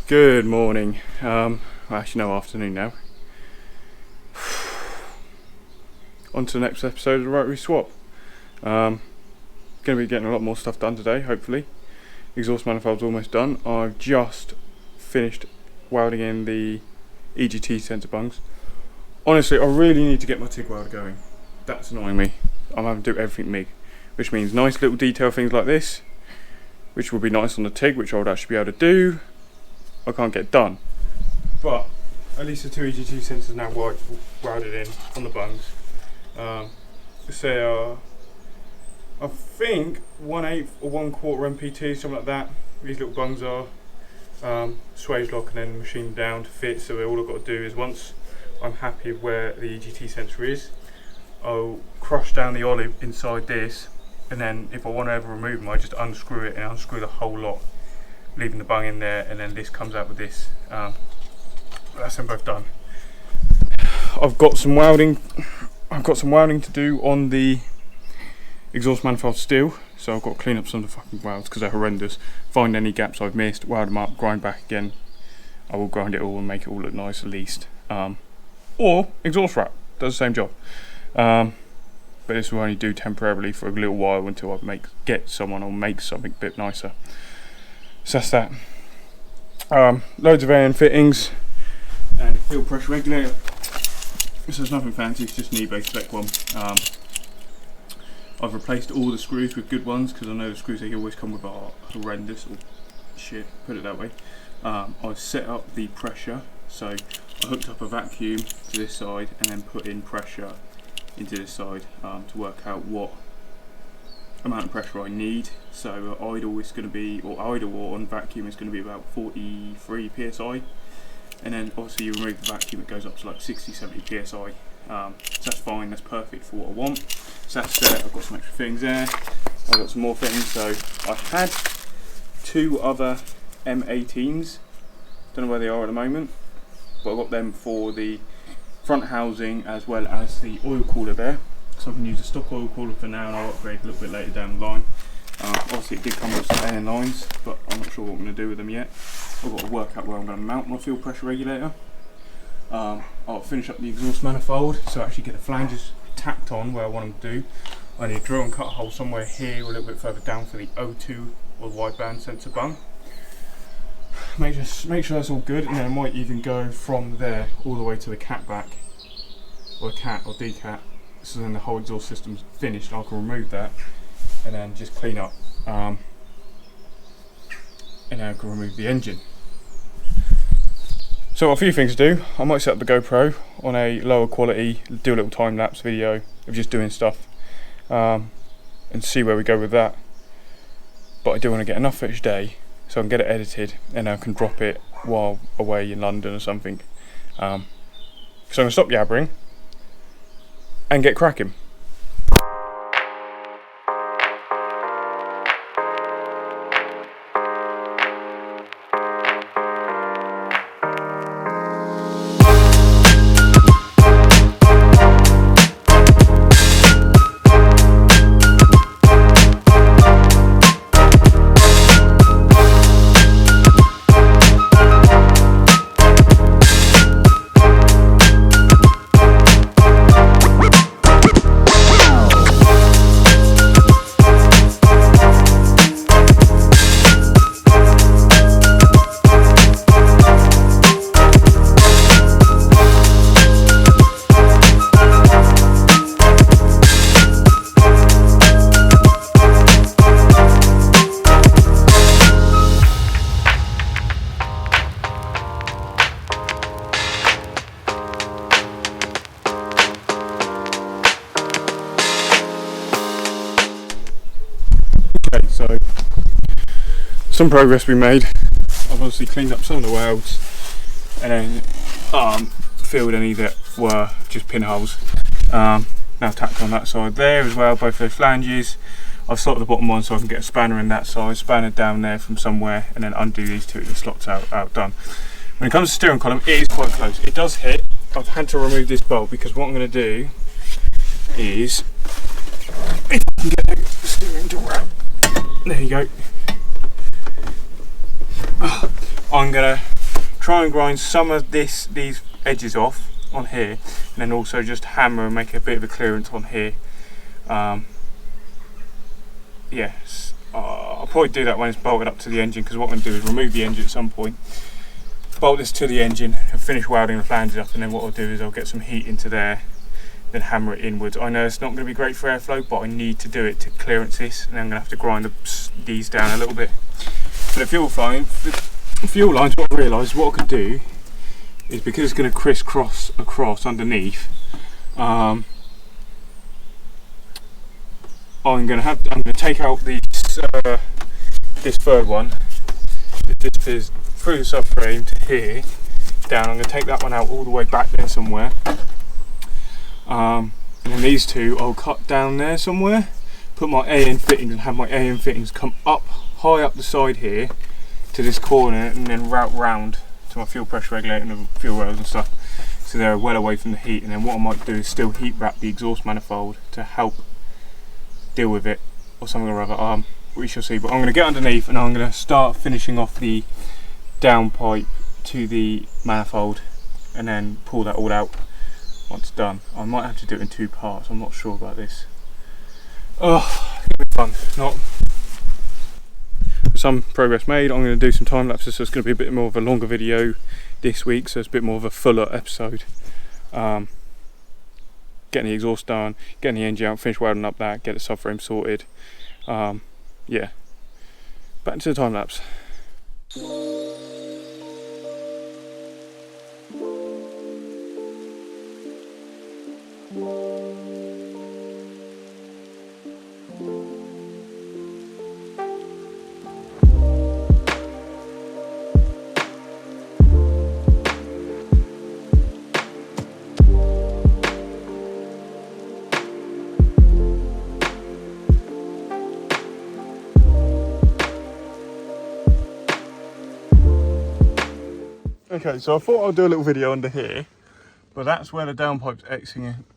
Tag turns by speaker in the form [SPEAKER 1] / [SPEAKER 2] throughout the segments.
[SPEAKER 1] Good morning. Well, actually no, afternoon now. On to the next episode of the Rotary Swap. Going to be getting a lot more stuff done today, hopefully. Exhaust manifold's almost done. I've just finished welding in the EGT centre bungs. Honestly, I really need to get my TIG welder going. That's annoying me. I'm having to do everything MIG, which means nice little detail things like this, which will be nice on the TIG, which I would actually be able to do. I can't get done, but at least the two EGT sensors are now welded in on the bungs. They are, I think, 1/8 or 1/4 MPT, something like that. These little bungs are swage lock and then machine down to fit. So all I've got to do is, once I'm happy where the EGT sensor is, I'll crush down the olive inside this, and then if I want to ever remove them, I just unscrew it and unscrew the whole lot, leaving the bung in there, and then this comes out with this. That's them both done. I've got some welding to do on the exhaust manifold still, so I've got to clean up some of the fucking welds because they're horrendous. Find any gaps I've missed, weld them up, grind back again. I will grind it all and make it all look nice at least. Or exhaust wrap does the same job. But this will only do temporarily for a little while until I get someone or make something a bit nicer. So that's that. Loads of air and fittings and fuel pressure regulator. So there's nothing fancy, it's just an eBay spec one. I've replaced all the screws with good ones because I know the screws they always come with are horrendous or shit, put it that way. I've set up the pressure, so I hooked up a vacuum to this side and then put in pressure into this side to work out what amount of pressure I need. So idle is going to be, or idle or on vacuum is going to be about 43 psi, and then obviously you remove the vacuum, it goes up to like 60-70 psi. So that's fine, that's perfect for what I want. So that's set. I've got some extra things there, I've got some more things. So I had two other M18s, don't know where they are at the moment, but I've got them for the front housing as well as the oil cooler there. So I can use a stock oil cooler for now, and I'll upgrade a little bit later down the line. Obviously it did come with some air lines, but I'm not sure what I'm going to do with them yet. I've got to work out where I'm going to mount my fuel pressure regulator. I'll finish up the exhaust manifold, so actually get the flanges tacked on where I want them to do. I need to drill and cut a hole somewhere here or a little bit further down for the O2 or the wideband sensor bung. Make sure that's all good, and then I might even go from there all the way to the cat back, or cat or decat. So then the whole exhaust system's finished, I can remove that and then just clean up, and then I can remove the engine. So a few things to do. I might set up the GoPro on a lower quality, do a little time-lapse video of just doing stuff, and see where we go with that. But I do want to get enough for each day so I can get it edited and I can drop it while away in London or something. So I'm going to stop yabbering and get cracking. So some progress we made. I've obviously cleaned up some of the welds and then filled any that were just pinholes. Now tacked on that side there as well, both those flanges. I've slotted the bottom one so I can get a spanner in that side, spanner down there from somewhere, and then undo these two, the slots out done. When it comes to steering column, it is quite close. It does hit. I've had to remove this bolt because what I'm going to do is, if I can get the steering to wrap, there you go. I'm going to try and grind some of these edges off on here, and then also just hammer and make a bit of a clearance on here. Yes, I'll probably do that when it's bolted up to the engine, because what I'm going to do is remove the engine at some point, bolt this to the engine and finish welding the flanges up, and then what I'll do is I'll get some heat into there, then hammer it inwards. I know it's not going to be great for airflow, but I need to do it to clearance this, and then I'm going to have to grind these down a little bit. For the fuel lines, what I realised what I could do is, because it's going to crisscross across underneath, I'm going to take out this third one. This is through the subframe to here, down. I'm going to take that one out all the way back there somewhere. And then these two I'll cut down there somewhere, put my AN fittings, and have my AN fittings come up high up the side here to this corner, and then route round to my fuel pressure regulator and the fuel rails and stuff, so they're well away from the heat. And then what I might do is still heat wrap the exhaust manifold to help deal with it, or something or other. We shall see. But I'm going to get underneath and I'm going to start finishing off the downpipe to the manifold, and then pull that all out once done. I might have to do it in 2 parts, I'm not sure about this. Oh, it's going to be fun. Not some progress made. I'm going to do some time lapses, so it's going to be a bit more of a longer video this week, so it's a bit more of a fuller episode. Getting the exhaust done, getting the engine out, finish welding up that, get the subframe sorted. Yeah, back to the time lapse. Okay, so I thought I'd do a little video under here, but that's where the downpipe's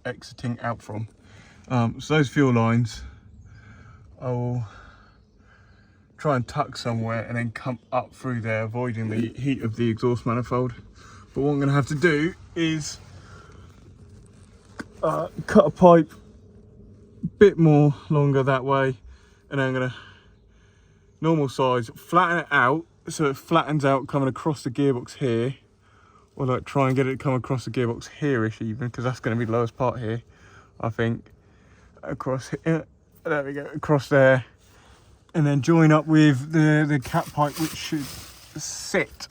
[SPEAKER 1] exiting out from. So those fuel lines, I will try and tuck somewhere and then come up through there, avoiding the heat of the exhaust manifold. But what I'm going to have to do is cut a pipe a bit more longer that way, and then I'm going to normal size, flatten it out so it flattens out coming across the gearbox here, or like try and get it to come across the gearbox here-ish even, because that's going to be the lowest part here, I think. Across here, there we go, across there, and then join up with the cat pipe, which should sit.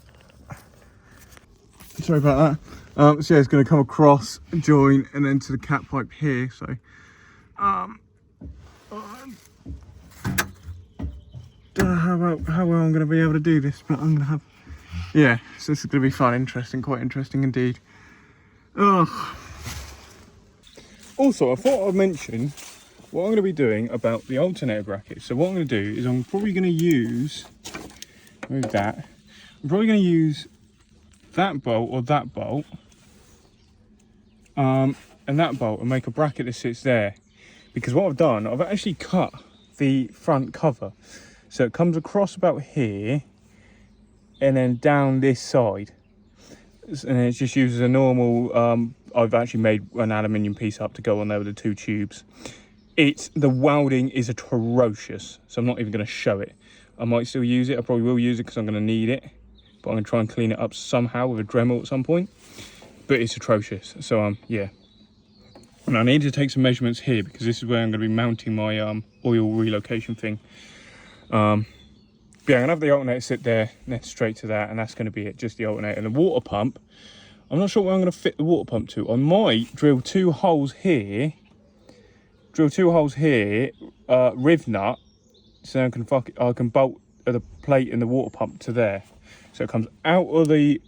[SPEAKER 1] Sorry about that. So yeah, it's going to come across, join, and then to the cat pipe here. So don't know how well I'm going to be able to do this, but I'm going to have, yeah, so this is going to be fun, interesting, quite interesting indeed. Ugh. Also, I thought I'd mention what I'm going to be doing about the alternator bracket. So what I'm going to do is I'm probably going to use, move that, I'm probably going to use that bolt or that bolt, and that bolt, and make a bracket that sits there. Because what I've done, I've actually cut the front cover. So it comes across about here and then down this side, and it just uses a normal I've actually made an aluminium piece up to go on there with the 2 tubes. The welding is atrocious, so I'm not even going to show it. I might still use it, I probably will use it because I'm going to need it, but I'm going to try and clean it up somehow with a Dremel at some point. But it's atrocious, so yeah. And I need to take some measurements here, because this is where I'm going to be mounting my oil relocation thing. But yeah, I'm going to have the alternator sit there, next straight to that, and that's going to be it, just the alternator. And the water pump, I'm not sure where I'm going to fit the water pump to. I might drill 2 holes here, riv nut, so I can bolt the plate in the water pump to there. So it comes out of the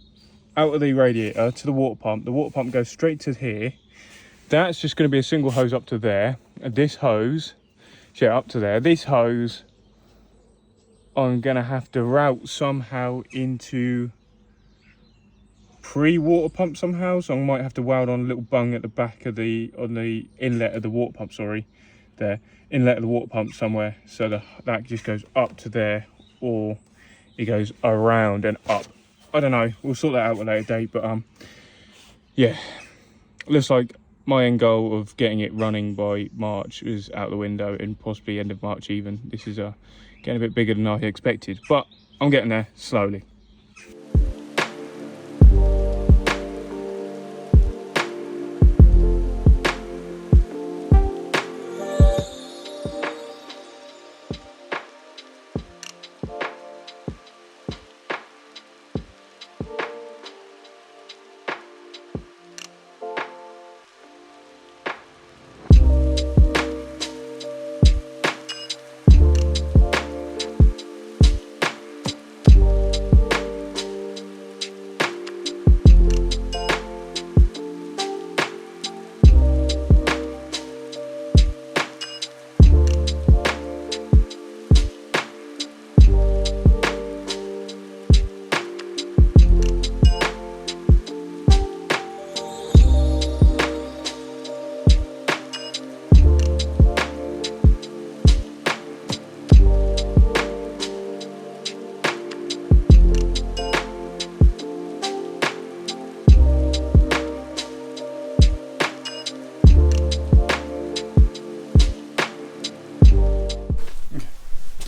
[SPEAKER 1] radiator to the water pump goes straight to here. That's just going to be a single hose up to there, and this hose, yeah, up to there. This hose I'm going to have to route somehow into pre-water pump somehow, so I might have to weld on a little bung at the back of on the inlet of the water pump, there, inlet of the water pump somewhere, so that just goes up to there, or it goes around and up I don't know, we'll sort that out at a later date, but yeah, looks like my end goal of getting it running by March is out the window, and possibly end of March even. This is getting a bit bigger than I expected, but I'm getting there slowly.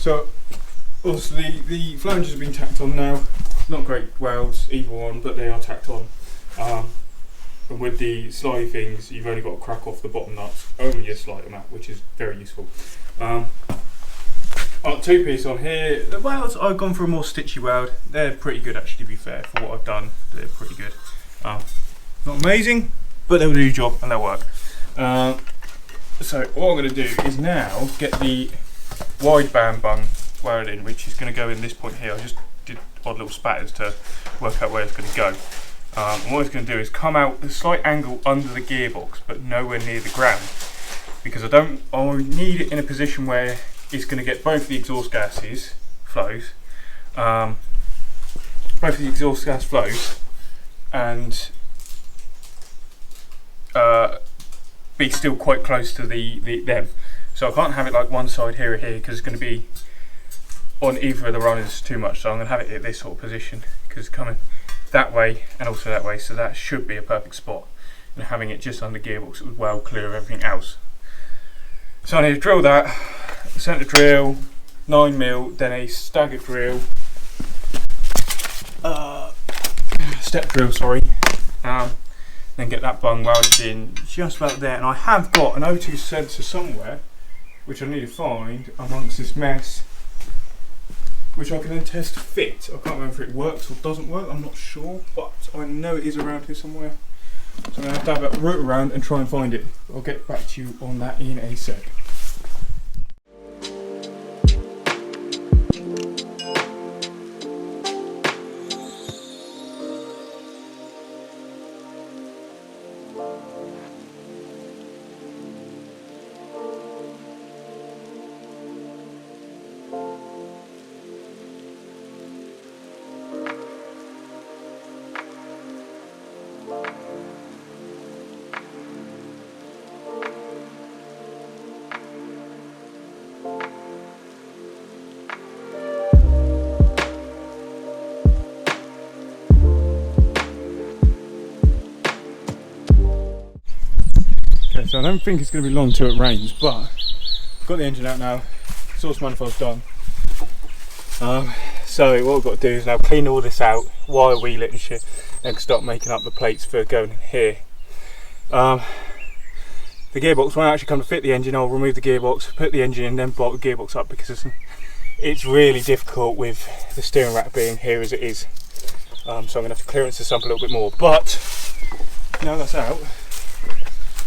[SPEAKER 1] So obviously the flanges have been tacked on now. Not great welds either one, but they are tacked on. And with the slidey things, you've only got to crack off the bottom nuts, only a slide on that, which is very useful. Two piece on here. The welds, I've gone for a more stitchy weld. They're pretty good actually, to be fair, for what I've done. They're pretty good. Not amazing, but they'll do the job and they'll work. So what I'm going to do is now get the wideband bung welding, which is going to go in this point here. I just did odd little spatters to work out where it's going to go. And what it's going to do is come out a slight angle under the gearbox, but nowhere near the ground, because I need it in a position where it's going to get both the exhaust gases flows, and be still quite close to them. So I can't have it like one side here or here, because it's going to be on either of the runners too much. So I'm going to have it at this sort of position, because it's coming that way and also that way. So that should be a perfect spot. And having it just on the gearbox would well clear of everything else. So I need to drill that, centre drill, 9mm, then a stagger drill, step drill, sorry. Then get that bung welded in just about there. And I have got an O2 sensor somewhere, which I need to find amongst this mess, which I can then test to fit. I can't remember if it works or doesn't work, I'm not sure, but I know it is around here somewhere. So I'm going to have to have a route around and try and find it. I'll get back to you on that in a sec. Okay, so I don't think it's going to be long till it rains, but I've got the engine out now, exhaust manifold's done. So what I've got to do is now clean all this out, wire wheel it and shit, then start making up the plates for going in here. The gearbox won't actually come to fit the engine. I'll remove the gearbox, put the engine in, then block the gearbox up, because it's really difficult with the steering rack being here as it is. So I'm going to have to clearance this up a little bit more, but now that's out,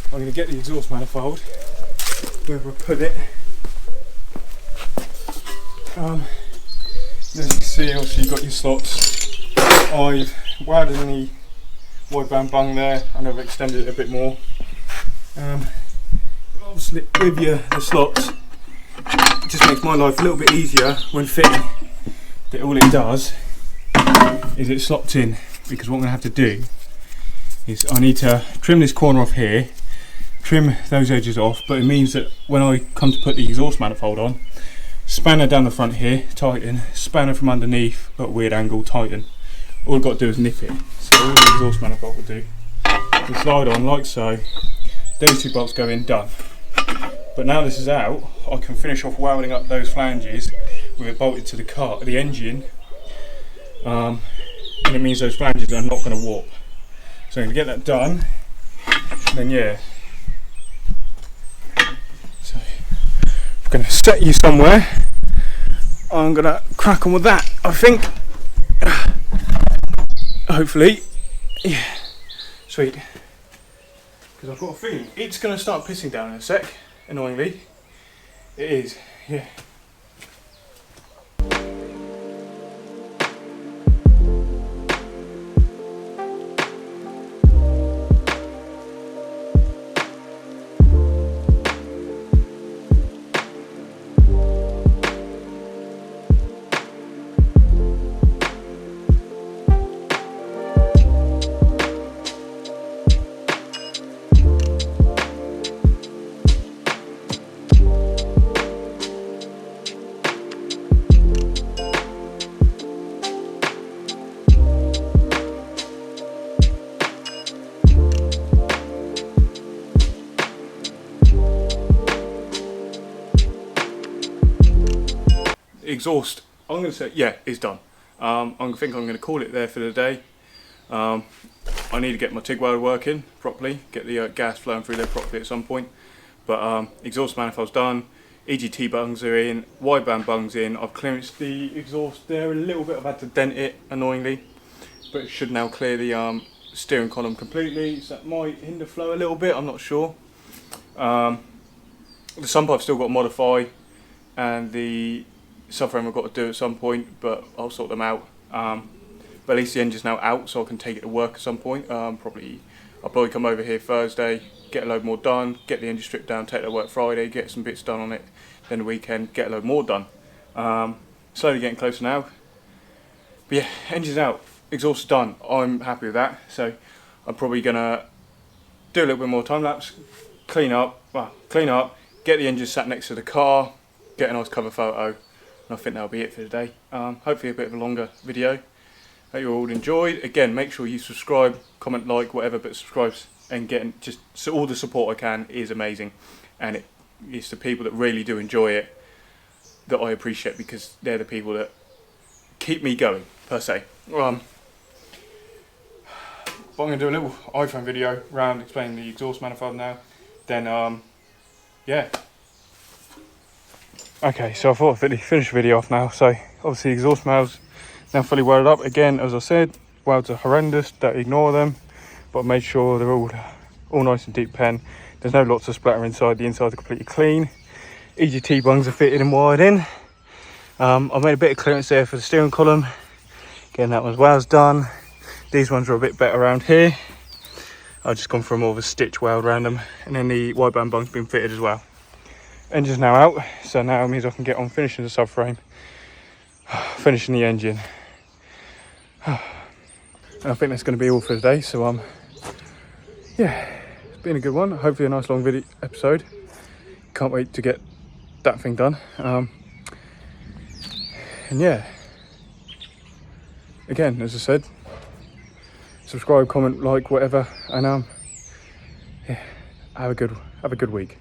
[SPEAKER 1] I'm going to get the exhaust manifold, wherever I put it. As you can see, obviously you've got your slots. I've welded in the wideband bung there, and I've extended it a bit more. Obviously with the slots, it just makes my life a little bit easier when fitting. But all it does is it slots in, because what I'm going to have to do is I need to trim this corner off here, trim those edges off, but it means that when I come to put the exhaust manifold on, spanner down the front here, tighten, spanner from underneath at a weird angle, tighten. all I've got to do is nip it. So all the exhaust manifold will do is slide on like so. These two bolts go in, done. But now this is out, I can finish off welding up those flanges with it bolted to the engine, and it means those flanges are not going to warp. So I'm going to get that done, and then yeah. So I'm going to set you somewhere. I'm going to crack on with that, I think. Hopefully, yeah, sweet. Because I've got a feeling it's going to start pissing down in a sec, annoyingly. It is, yeah. Exhaust, I'm going to say, yeah, it's done. I think I'm going to call it there for the day. I need to get my TIG welder working properly, get the gas flowing through there properly at some point. But exhaust manifold's done, EGT bungs are in, wideband bungs in. I've clearanced the exhaust there a little bit. I've had to dent it annoyingly, but it should now clear the steering column completely. So that might hinder flow a little bit, I'm not sure. The sump I've still got to modify, and the subframe I've got to do at some point, but I'll sort them out. But at least the engine's now out, so I can take it to work at some point. I'll probably come over here Thursday, get a load more done, get the engine stripped down, take it to work Friday, get some bits done on it, then the weekend get a load more done. Slowly getting closer now. But yeah, engine's out, exhaust's done. I'm happy with that, so I'm probably gonna do a little bit more time lapse, clean up, get the engine sat next to the car, get a nice cover photo, and I think that'll be it for today. Hopefully a bit of a longer video. Hope you all enjoyed. Again, make sure you subscribe, comment, like, whatever, but subscribe and get just so all the support I can is amazing, and it's the people that really do enjoy it that I appreciate, because they're the people that keep me going per se. But I'm going to do a little iPhone video around explaining the exhaust manifold now. Then yeah. Okay, so I thought I'd finish the video off now. So obviously exhaust manifolds now fully welded up. Again, as I said, welds are horrendous, don't ignore them, but I made sure they're all nice and deep pen. There's no lots of splatter inside, the insides are completely clean. EGT bungs are fitted and wired in. I've made a bit of clearance there for the steering column. Again, that one's well done. These ones are a bit better around here. I've just gone for more of a stitch weld around them, and then the wideband bung's been fitted as well. Engine's now out, so now it means I can get on finishing the subframe, finishing the engine. And I think that's going to be all for today. So yeah, it's been a good one. Hopefully a nice long video episode. Can't wait to get that thing done. And yeah, again, as I said, subscribe, comment, like, whatever, and yeah, have a good week.